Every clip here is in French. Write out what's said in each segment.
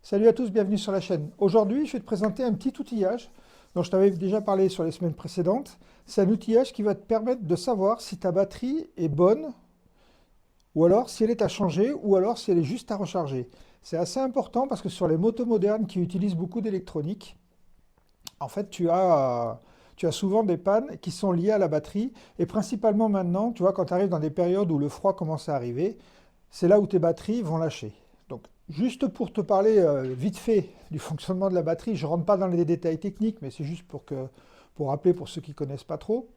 Salut à tous, bienvenue sur la chaîne. Aujourd'hui, je vais te présenter un petit outillage dont je t'avais déjà parlé sur les semaines précédentes. C'est un outillage qui va te permettre de savoir si ta batterie est bonne, ou alors si elle est à changer, ou alors si elle est juste à recharger. C'est assez important parce que sur les motos modernes qui utilisent beaucoup d'électronique, en fait, tu as souvent des pannes qui sont liées à la batterie. Et principalement maintenant, tu vois, quand tu arrives dans des périodes où le froid commence à arriver, c'est là où tes batteries vont lâcher. Donc, juste pour te parler vite fait du fonctionnement de la batterie, je ne rentre pas dans les détails techniques, mais c'est juste pour rappeler pour ceux qui ne connaissent pas trop.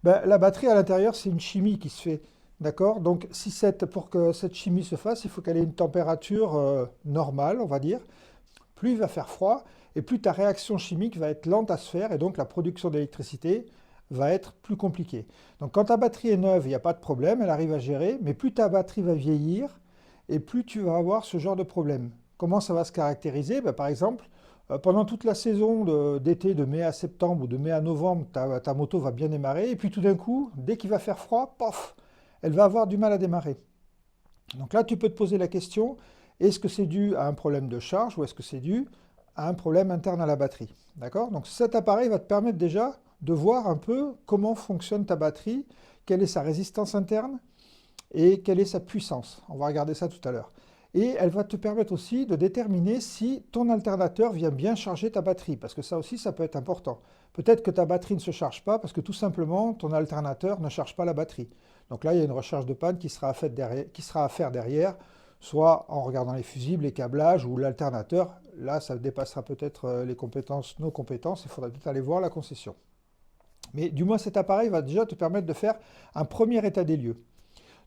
Ben, la batterie à l'intérieur, c'est une chimie qui se fait. D'accord? Donc, pour que cette chimie se fasse, il faut qu'elle ait une température normale, on va dire. Plus il va faire froid, et plus ta réaction chimique va être lente à se faire, et donc la production d'électricité va être plus compliquée. Donc quand ta batterie est neuve, il n'y a pas de problème, elle arrive à gérer, mais plus ta batterie va vieillir, et plus tu vas avoir ce genre de problème. Comment ça va se caractériser? Ben, par exemple, pendant toute la saison d'été, de mai à septembre ou de mai à novembre, ta moto va bien démarrer, et puis tout d'un coup, dès qu'il va faire froid, pof, elle va avoir du mal à démarrer. Donc là, tu peux te poser la question, est-ce que c'est dû à un problème de charge ou est-ce que c'est dû à un problème interne à la batterie? D'accord? Donc cet appareil va te permettre déjà de voir un peu comment fonctionne ta batterie, quelle est sa résistance interne et quelle est sa puissance. On va regarder ça tout à l'heure. Et elle va te permettre aussi de déterminer si ton alternateur vient bien charger ta batterie, parce que ça aussi, ça peut être important. Peut-être que ta batterie ne se charge pas parce que tout simplement, ton alternateur ne charge pas la batterie. Donc là, il y a une recharge de panne qui sera à faire derrière, soit en regardant les fusibles, les câblages ou l'alternateur. Là, ça dépassera peut-être nos compétences, il faudra peut-être aller voir la concession. Mais du moins, cet appareil va déjà te permettre de faire un premier état des lieux.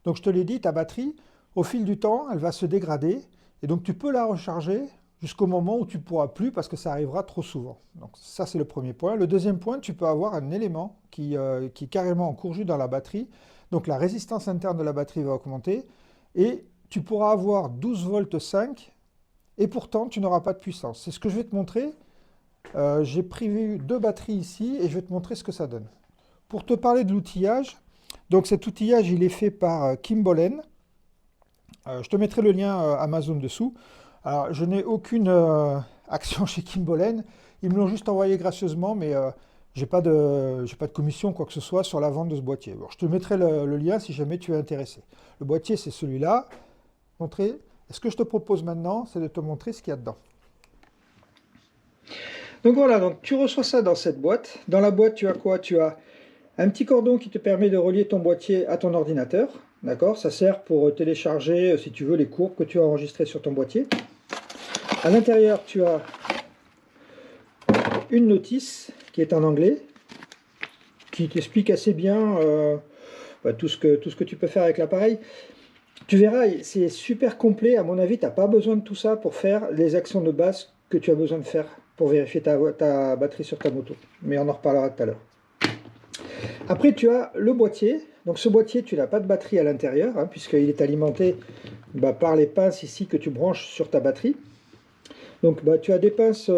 Donc je te l'ai dit, ta batterie, au fil du temps, elle va se dégrader, et donc tu peux la recharger jusqu'au moment où tu ne pourras plus, parce que ça arrivera trop souvent. Donc ça, c'est le premier point. Le deuxième point, tu peux avoir un élément qui est carrément encouragé dans la batterie, donc la résistance interne de la batterie va augmenter, et tu pourras avoir 12 volts 5, et pourtant tu n'auras pas de puissance. C'est ce que je vais te montrer. J'ai prévu deux batteries ici, et je vais te montrer ce que ça donne. Pour te parler de l'outillage, donc cet outillage, il est fait par Kimbollen. Je te mettrai le lien Amazon dessous. Alors, je n'ai aucune action chez Kimbollen. Ils me l'ont juste envoyé gracieusement, mais j'ai pas de commission, quoi que ce soit, sur la vente de ce boîtier. Bon, je te mettrai le lien si jamais tu es intéressé. Le boîtier, c'est celui-là. Et ce que je te propose maintenant, c'est de te montrer ce qu'il y a dedans. Donc voilà, donc tu reçois ça dans cette boîte. Dans la boîte, tu as quoi? Tu as un petit cordon qui te permet de relier ton boîtier à ton ordinateur. D'accord? Ça sert pour télécharger, si tu veux, les courbes que tu as enregistrées sur ton boîtier. À l'intérieur, tu as une notice qui est en anglais, qui t'explique assez bien tout ce que tu peux faire avec l'appareil. Tu verras, c'est super complet. À mon avis, tu n'as pas besoin de tout ça pour faire les actions de base que tu as besoin de faire pour vérifier ta batterie sur ta moto. Mais on en reparlera tout à l'heure. Après, tu as le boîtier. Donc ce boîtier, tu n'as pas de batterie à l'intérieur, hein, puisqu'il est alimenté par les pinces ici que tu branches sur ta batterie. Donc tu as des pinces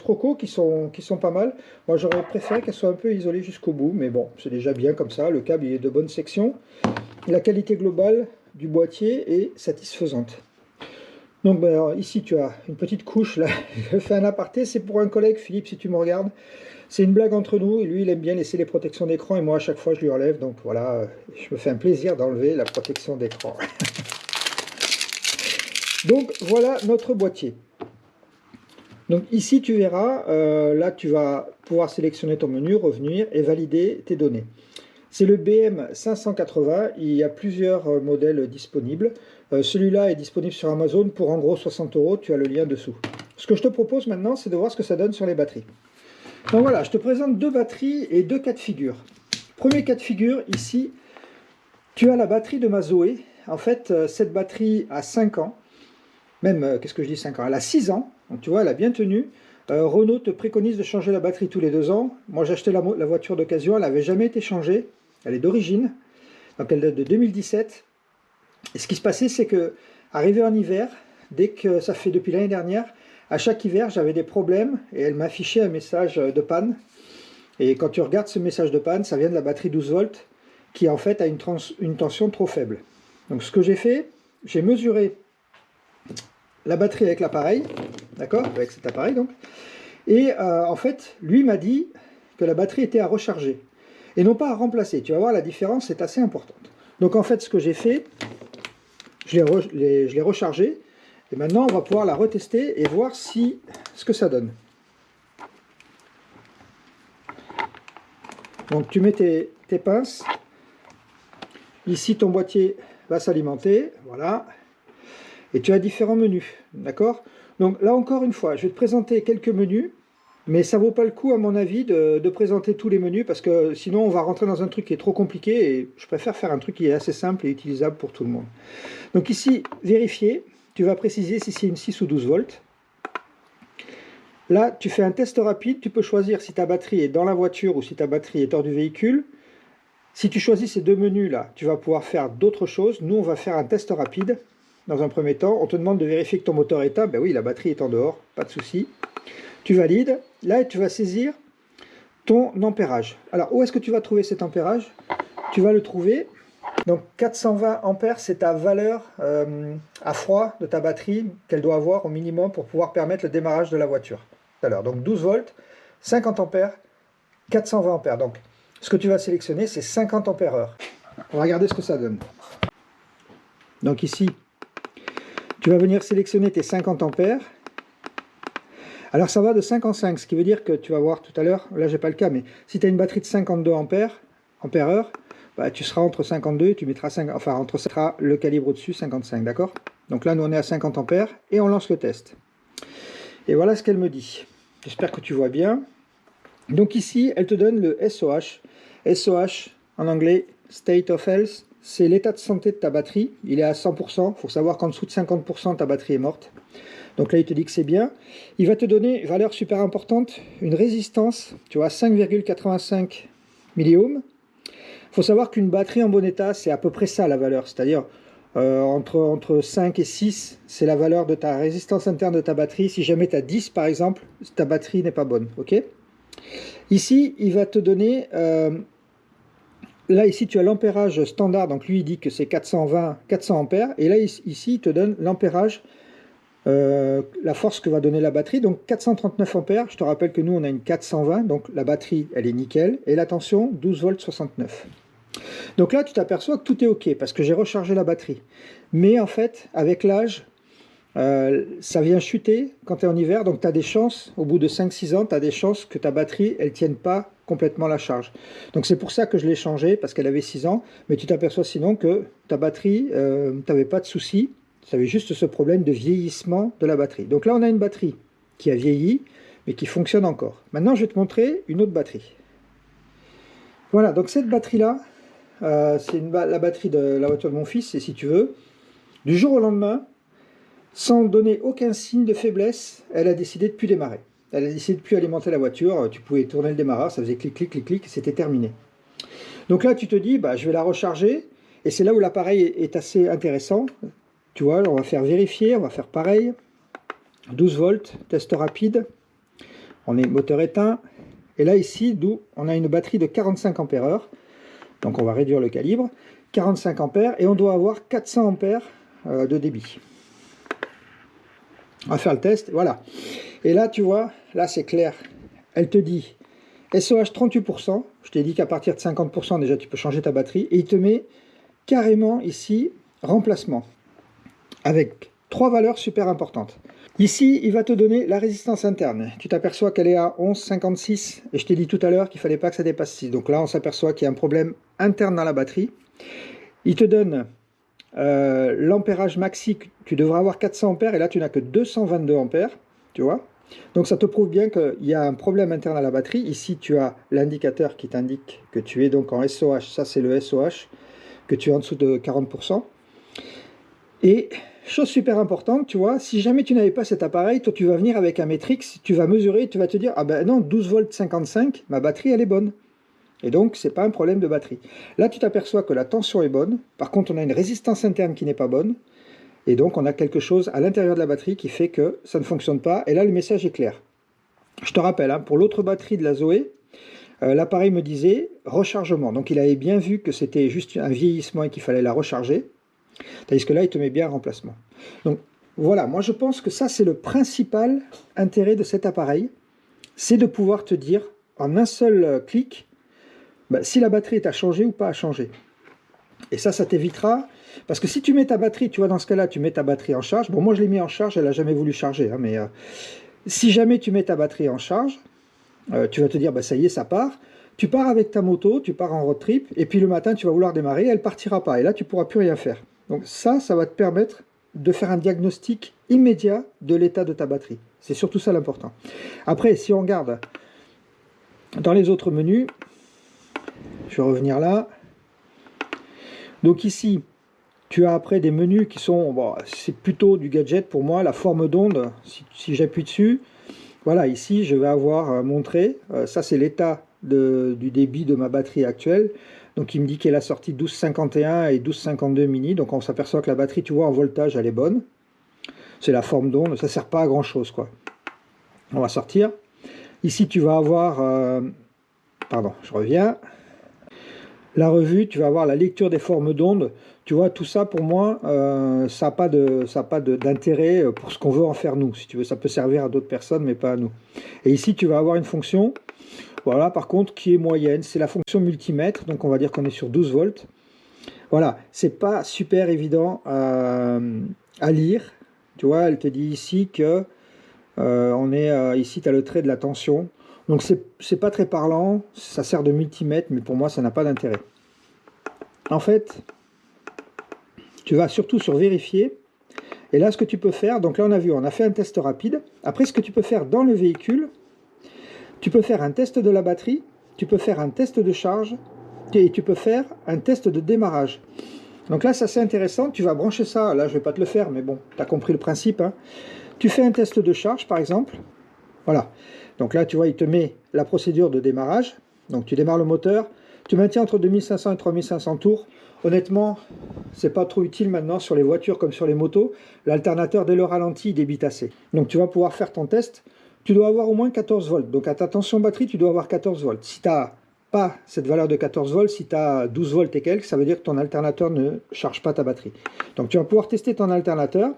Croco qui sont pas mal. Moi, j'aurais préféré qu'elles soient un peu isolées jusqu'au bout, mais bon, c'est déjà bien comme ça. Le câble il est de bonne section. La qualité globale du boîtier est satisfaisante. Donc alors, ici, tu as une petite couche. Là, je fais un aparté. C'est pour un collègue, Philippe, si tu me regardes. C'est une blague entre nous, et lui il aime bien laisser les protections d'écran, et moi à chaque fois je lui enlève, donc voilà, je me fais un plaisir d'enlever la protection d'écran. Donc voilà notre boîtier. Donc ici tu verras, là tu vas pouvoir sélectionner ton menu, revenir et valider tes données. C'est le BM580, il y a plusieurs modèles disponibles. Celui-là est disponible sur Amazon pour en gros 60 €, tu as le lien dessous. Ce que je te propose maintenant, c'est de voir ce que ça donne sur les batteries. Donc voilà, je te présente deux batteries et deux cas de figure. Premier cas de figure, ici, tu as la batterie de ma Zoé. En fait, cette batterie a 5 ans, même, qu'est-ce que je dis 5 ans? Elle a 6 ans, donc tu vois, elle a bien tenu. Renault te préconise de changer la batterie tous les 2 ans. Moi, j'ai acheté la voiture d'occasion, elle n'avait jamais été changée. Elle est d'origine, donc elle date de 2017. Et ce qui se passait, c'est que, arrivé en hiver, dès que ça fait depuis l'année dernière, à chaque hiver, j'avais des problèmes et elle m'affichait un message de panne. Et quand tu regardes ce message de panne, ça vient de la batterie 12 volts qui en fait a une tension trop faible. Donc ce que j'ai fait, j'ai mesuré la batterie avec l'appareil, d'accord, avec cet appareil donc, et en fait, lui m'a dit que la batterie était à recharger, et non pas à remplacer. Tu vas voir, la différence est assez importante. Donc en fait, ce que j'ai fait, je l'ai rechargé, et maintenant on va pouvoir la retester et voir ce que ça donne. Donc tu mets tes pinces, ici ton boîtier va s'alimenter, voilà, et tu as différents menus, d'accord? Donc là encore une fois, je vais te présenter quelques menus, mais ça vaut pas le coup à mon avis de présenter tous les menus, parce que sinon on va rentrer dans un truc qui est trop compliqué, et je préfère faire un truc qui est assez simple et utilisable pour tout le monde. Donc ici, vérifier, tu vas préciser si c'est une 6 ou 12 volts. Là, tu fais un test rapide, tu peux choisir si ta batterie est dans la voiture ou si ta batterie est hors du véhicule. Si tu choisis ces deux menus-là, tu vas pouvoir faire d'autres choses. Nous, on va faire un test rapide. Dans un premier temps, on te demande de vérifier que ton moteur est éteint. Ben oui, la batterie est en dehors, pas de souci. Tu valides. Là, tu vas saisir ton ampérage. Alors, où est-ce que tu vas trouver cet ampérage? Tu vas le trouver. Donc, 420 ampères, c'est ta valeur à froid de ta batterie qu'elle doit avoir au minimum pour pouvoir permettre le démarrage de la voiture. Alors, donc 12 volts, 50 ampères, 420 ampères. Donc, ce que tu vas sélectionner, c'est 50 ampères heure. On va regarder ce que ça donne. Donc ici, tu vas venir sélectionner tes 50 ampères. Alors ça va de 5 en 5, ce qui veut dire que tu vas voir tout à l'heure, là j'ai pas le cas, mais si tu as une batterie de 52 ampères heure, bah, tu seras entre 52 et tu mettras 5, enfin entre ça sera le calibre au-dessus, 55, d'accord? Donc là nous on est à 50 ampères et on lance le test. Et voilà ce qu'elle me dit. J'espère que tu vois bien. Donc ici, elle te donne le SOH. SOH, en anglais, State of Health, c'est l'état de santé de ta batterie. Il est à 100%. Il faut savoir qu'en dessous de 50%, ta batterie est morte. Donc là, il te dit que c'est bien. Il va te donner une valeur super importante, une résistance, tu vois, 5,85 milliohms. Il faut savoir qu'une batterie en bon état, c'est à peu près ça la valeur. C'est-à-dire entre 5 et 6, c'est la valeur de ta résistance interne de ta batterie. Si jamais tu as 10 par exemple, ta batterie n'est pas bonne. Ok? Ici, il va te donner, là ici tu as l'ampérage standard, donc lui il dit que c'est 400 ampères, et là ici il te donne l'ampérage, la force que va donner la batterie, donc 439 ampères. Je te rappelle que nous on a une 420, donc la batterie elle est nickel, et la tension 12 volts 69. Donc là, tu t'aperçois que tout est OK, parce que j'ai rechargé la batterie. Mais en fait, avec l'âge, ça vient chuter quand tu es en hiver, donc tu as des chances, au bout de 5-6 ans, tu as des chances que ta batterie, elle ne tienne pas complètement la charge. Donc c'est pour ça que je l'ai changée, parce qu'elle avait 6 ans, mais tu t'aperçois sinon que ta batterie, tu n'avais pas de souci, tu avais juste ce problème de vieillissement de la batterie. Donc là, on a une batterie qui a vieilli, mais qui fonctionne encore. Maintenant, je vais te montrer une autre batterie. Voilà, donc cette batterie-là, c'est la batterie de la voiture de mon fils, et si tu veux, du jour au lendemain, sans donner aucun signe de faiblesse, elle a décidé de ne plus démarrer. Elle a décidé de ne plus alimenter la voiture, tu pouvais tourner le démarreur, ça faisait clic, clic, clic, clic, et c'était terminé. Donc là, tu te dis, bah, je vais la recharger, et c'est là où l'appareil est assez intéressant. Tu vois, on va faire vérifier, on va faire pareil. 12 volts, test rapide, on est moteur éteint, et là ici, d'où on a une batterie de 45 ampères heure. Donc on va réduire le calibre, 45 ampères, et on doit avoir 400 ampères de débit. On va faire le test, voilà. Et là, tu vois, là c'est clair. Elle te dit SOH 38%, je t'ai dit qu'à partir de 50%, déjà tu peux changer ta batterie, et il te met carrément ici, remplacement, avec 3 valeurs super importantes. Ici, il va te donner la résistance interne. Tu t'aperçois qu'elle est à 11,56 et je t'ai dit tout à l'heure qu'il ne fallait pas que ça dépasse 6. Donc là, on s'aperçoit qu'il y a un problème interne dans la batterie. Il te donne l'ampérage maxi, tu devras avoir 400 ampères et là, tu n'as que 222 ampères. Tu vois? Donc ça te prouve bien qu'il y a un problème interne à la batterie. Ici, tu as l'indicateur qui t'indique que tu es donc en SOH. Ça, c'est le SOH, que tu es en dessous de 40%. Et chose super importante, tu vois, si jamais tu n'avais pas cet appareil, toi tu vas venir avec un Matrix, tu vas mesurer, tu vas te dire, ah ben non, 12 volts 55, ma batterie elle est bonne. Et donc c'est pas un problème de batterie. Là tu t'aperçois que la tension est bonne, par contre on a une résistance interne qui n'est pas bonne, et donc on a quelque chose à l'intérieur de la batterie qui fait que ça ne fonctionne pas, et là le message est clair. Je te rappelle, hein, pour l'autre batterie de la Zoé, l'appareil me disait rechargement, donc il avait bien vu que c'était juste un vieillissement et qu'il fallait la recharger. Tandis que là, il te met bien un remplacement. Donc, Voilà, moi je pense que ça c'est le principal intérêt de cet appareil, c'est de pouvoir te dire en un seul clic si la batterie est à changer ou pas à changer. Et ça t'évitera, parce que si tu mets ta batterie, tu vois dans ce cas-là, tu mets ta batterie en charge, bon moi je l'ai mis en charge, elle n'a jamais voulu charger, hein, mais si jamais tu mets ta batterie en charge, tu vas te dire ça y est, ça part, tu pars avec ta moto, tu pars en road trip, et puis le matin tu vas vouloir démarrer, elle partira pas, et là tu pourras plus rien faire. Donc ça va te permettre de faire un diagnostic immédiat de l'état de ta batterie. C'est surtout ça l'important. Après, si on regarde dans les autres menus, je vais revenir là. Donc ici, tu as après des menus qui sont, c'est plutôt du gadget pour moi, la forme d'onde, si j'appuie dessus, voilà, ici je vais avoir montré, ça c'est l'état du débit de ma batterie actuelle, donc il me dit qu'elle a sorti 1251 et 1252 mini, donc on s'aperçoit que la batterie, tu vois, en voltage, elle est bonne, c'est la forme d'onde, ça sert pas à grand chose, quoi. On va sortir, ici tu vas avoir, pardon, je reviens, la revue, tu vas avoir la lecture des formes d'ondes. Tu vois, tout ça, pour moi, ça n'a pas d'intérêt pour ce qu'on veut en faire nous. Si tu veux, ça peut servir à d'autres personnes, mais pas à nous. Et ici, tu vas avoir une fonction, voilà, par contre, qui est moyenne. C'est la fonction multimètre, donc on va dire qu'on est sur 12 volts. Voilà, c'est pas super évident à lire. Tu vois, elle te dit ici que ici, tu as le trait de la tension. Donc c'est pas très parlant, ça sert de multimètre, mais pour moi ça n'a pas d'intérêt. En fait, tu vas surtout sur vérifier, et là ce que tu peux faire, donc là on a vu, on a fait un test rapide. Après ce que tu peux faire dans le véhicule, tu peux faire un test de la batterie, tu peux faire un test de charge, et tu peux faire un test de démarrage. Donc là c'est assez intéressant, tu vas brancher ça, là je vais pas te le faire, mais bon, tu as compris le principe, hein. Tu fais un test de charge par exemple, voilà. Donc là, tu vois, il te met la procédure de démarrage. Donc tu démarres le moteur, tu maintiens entre 2500 et 3500 tours. Honnêtement, c'est pas trop utile maintenant sur les voitures comme sur les motos. L'alternateur, dès le ralenti, il débite assez. Donc tu vas pouvoir faire ton test. Tu dois avoir au moins 14 volts. Donc à ta tension batterie, tu dois avoir 14 volts. Si tu n'as pas cette valeur de 14 volts, si tu as 12 volts et quelques, ça veut dire que ton alternateur ne charge pas ta batterie. Donc tu vas pouvoir tester ton alternateur.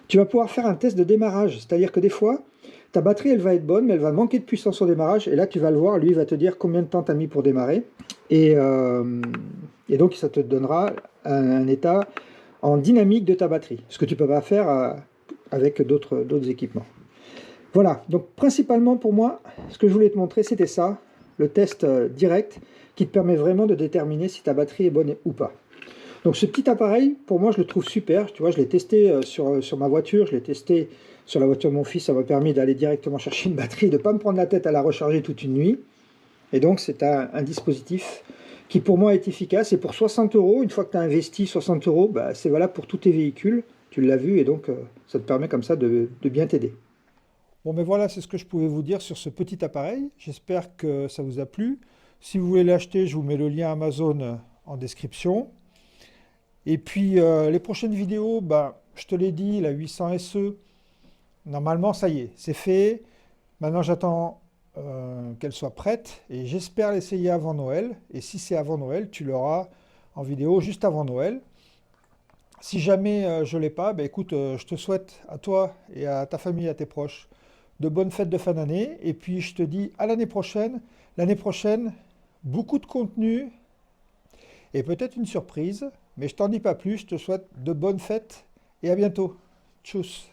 Tu vas pouvoir faire un test de démarrage. C'est-à-dire que des fois, ta batterie, elle va être bonne, mais elle va manquer de puissance au démarrage. Et là, tu vas le voir, lui, il va te dire combien de temps tu as mis pour démarrer. Et donc, ça te donnera un état en dynamique de ta batterie. Ce que tu ne peux pas faire avec d'autres équipements. Voilà, donc principalement pour moi, ce que je voulais te montrer, c'était ça, le test direct, qui te permet vraiment de déterminer si ta batterie est bonne ou pas. Donc ce petit appareil, pour moi, je le trouve super. Tu vois, je l'ai testé sur ma voiture, je l'ai testé sur la voiture de mon fils. Ça m'a permis d'aller directement chercher une batterie, de ne pas me prendre la tête à la recharger toute une nuit. Et donc c'est un dispositif qui pour moi est efficace. Et pour 60 €, une fois que tu as investi 60 €, c'est valable pour tous tes véhicules. Tu l'as vu, et donc ça te permet comme ça de bien t'aider. Bon, mais voilà, c'est ce que je pouvais vous dire sur ce petit appareil. J'espère que ça vous a plu. Si vous voulez l'acheter, je vous mets le lien Amazon en description. Et puis les prochaines vidéos, je te l'ai dit, la 800 SE, normalement ça y est, c'est fait. Maintenant j'attends qu'elle soit prête et j'espère l'essayer avant Noël. Et si c'est avant Noël, tu l'auras en vidéo juste avant Noël. Si jamais je ne l'ai pas, écoute, je te souhaite à toi et à ta famille, à tes proches, de bonnes fêtes de fin d'année. Et puis je te dis à l'année prochaine. L'année prochaine, beaucoup de contenu et peut-être une surprise. Mais je t'en dis pas plus, je te souhaite de bonnes fêtes et à bientôt. Tchuss.